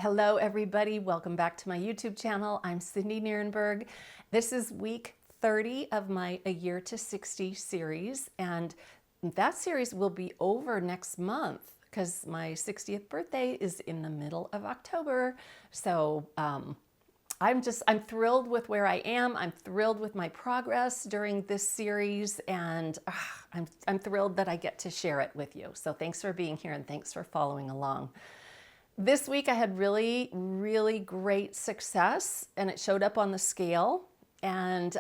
Hello, everybody. Welcome back to my YouTube channel. I'm Cindy Nierenberg. This is week 30 of my A Year to 60 series, and that series will be over next month because my 60th birthday is in the middle of October. So I'm thrilled with where I am. I'm thrilled with my progress during this series, and I'm thrilled that I get to share it with you. So thanks for being here and thanks for following along. This week I had really, really great success, and it showed up on the scale, and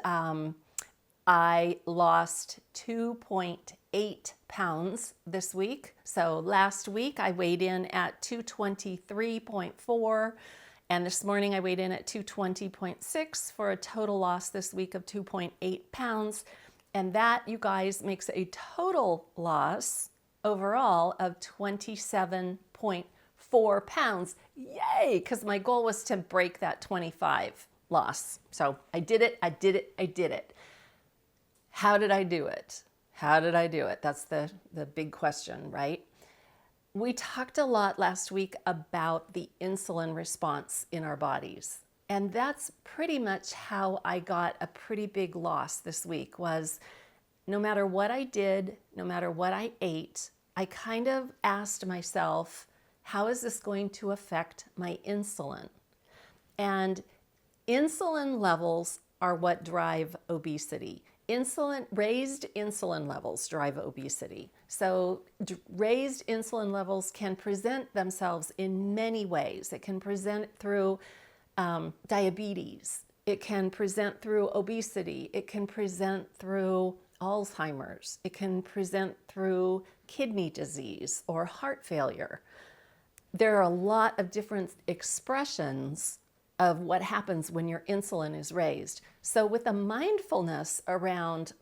I lost 2.8 pounds this week. So last week I weighed in at 223.4, and this morning I weighed in at 220.6 for a total loss this week of 2.8 pounds. And that, you guys, makes a total loss overall of 27.4 pounds. Yay! Because my goal was to break that 25 loss. So I did it, I did it, I did it. How did I do it? How did I do it? That's the big question, right? We talked a lot last week about the insulin response in our bodies. And that's pretty much how I got a pretty big loss this week. Was no matter what I did, no matter what I ate, I kind of asked myself, how is this going to affect my insulin? And insulin levels are what drive obesity. Raised insulin levels drive obesity. So raised insulin levels can present themselves in many ways. It can present through diabetes. It can present through obesity. It can present through Alzheimer's. It can present through kidney disease or heart failure. There are a lot of different expressions of what happens when your insulin is raised. So with a mindfulness around,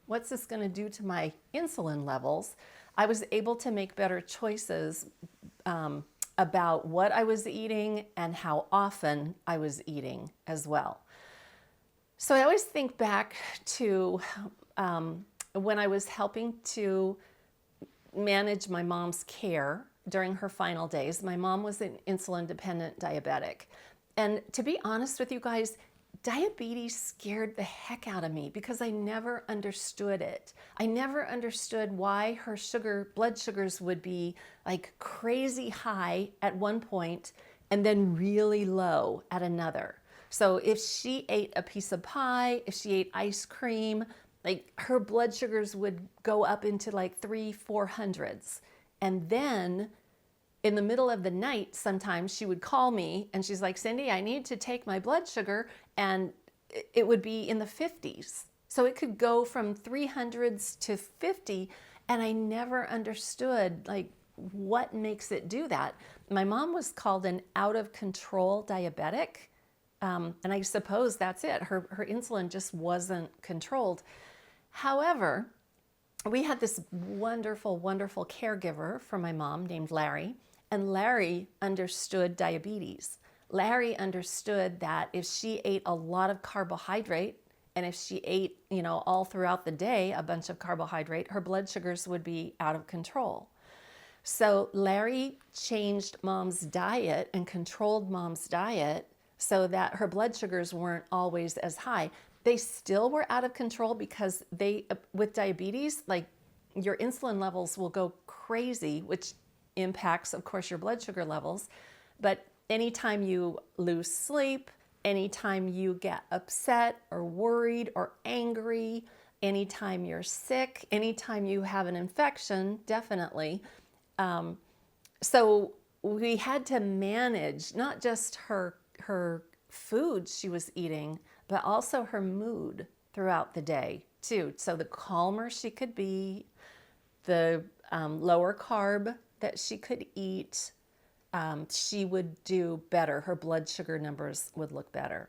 what's this going to do to my insulin levels, I was able to make better choices about what I was eating and how often I was eating as well. So I always think back to when I was helping to manage my mom's care during her final days. My mom was an insulin-dependent diabetic. And to be honest with you guys, diabetes scared the heck out of me because I never understood it. I never understood why her blood sugars would be like crazy high at one point and then really low at another. So if she ate a piece of pie, if she ate ice cream, like her blood sugars would go up into like 300-400s. And then in the middle of the night, sometimes she would call me and she's like, Cindy, I need to take my blood sugar, and it would be in the 50s. So it could go from 300s to 50, and I never understood like what makes it do that. My mom was called an out of control diabetic, and I suppose that's it. Her insulin just wasn't controlled. However, we had this wonderful, wonderful caregiver for my mom named Larry, and Larry understood diabetes. Larry understood that if she ate a lot of carbohydrate, and if she ate, all throughout the day, a bunch of carbohydrate, her blood sugars would be out of control. So Larry changed mom's diet and controlled mom's diet so that her blood sugars weren't always as high. They still were out of control because with diabetes, like your insulin levels will go crazy, which impacts, of course, your blood sugar levels. But anytime you lose sleep, anytime you get upset or worried or angry, anytime you're sick, anytime you have an infection, definitely. So we had to manage not just her food she was eating, but also her mood throughout the day too. So the calmer she could be, the lower carb that she could eat, she would do better. Her blood sugar numbers would look better.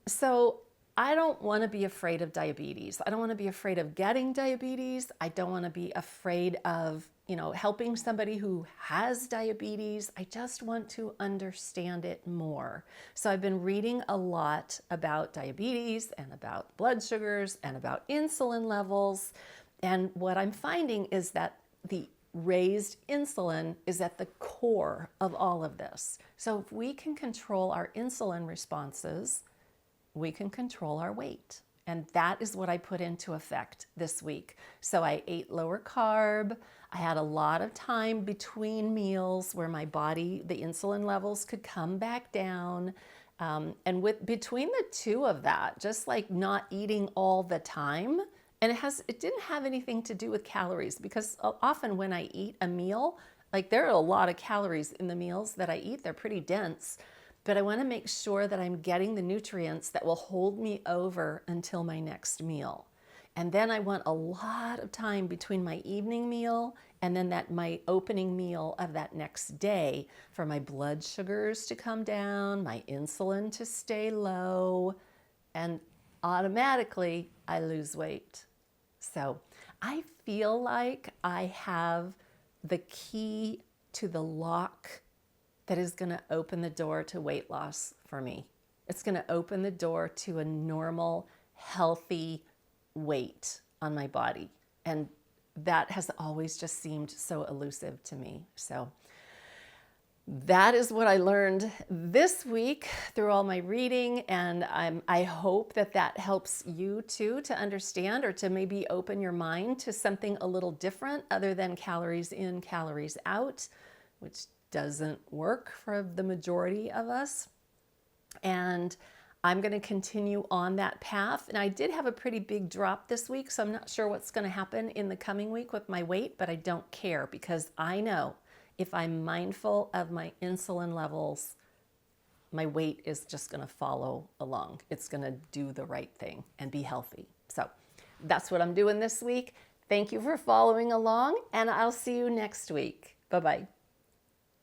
So I don't want to be afraid of diabetes. I don't want to be afraid of getting diabetes. I don't want to be afraid of, helping somebody who has diabetes. I just want to understand it more. So I've been reading a lot about diabetes and about blood sugars and about insulin levels. And what I'm finding is that the raised insulin is at the core of all of this. So if we can control our insulin responses, we can control our weight. And that is what I put into effect this week. So I ate lower carb. I had a lot of time between meals where my body, the insulin levels could come back down. And between the two of that, just like not eating all the time, and it didn't have anything to do with calories, because often when I eat a meal, like there are a lot of calories in the meals that I eat. They're pretty dense, but I want to make sure that I'm getting the nutrients that will hold me over until my next meal. And then I want a lot of time between my evening meal and then my opening meal of that next day for my blood sugars to come down, my insulin to stay low, and automatically I lose weight. So I feel like I have the key to the lock that is going to open the door to weight loss for me. It's going to open the door to a normal, healthy weight on my body. And that has always just seemed so elusive to me. So that is what I learned this week through all my reading, and I hope that helps you too to understand, or to maybe open your mind to something a little different other than calories in, calories out, which doesn't work for the majority of us. And I'm going to continue on that path. And I did have a pretty big drop this week, so I'm not sure what's going to happen in the coming week with my weight, but I don't care, because I know if I'm mindful of my insulin levels, my weight is just going to follow along. It's going to do the right thing and be healthy. So that's what I'm doing this week. Thank you for following along, and I'll see you next week. Bye-bye.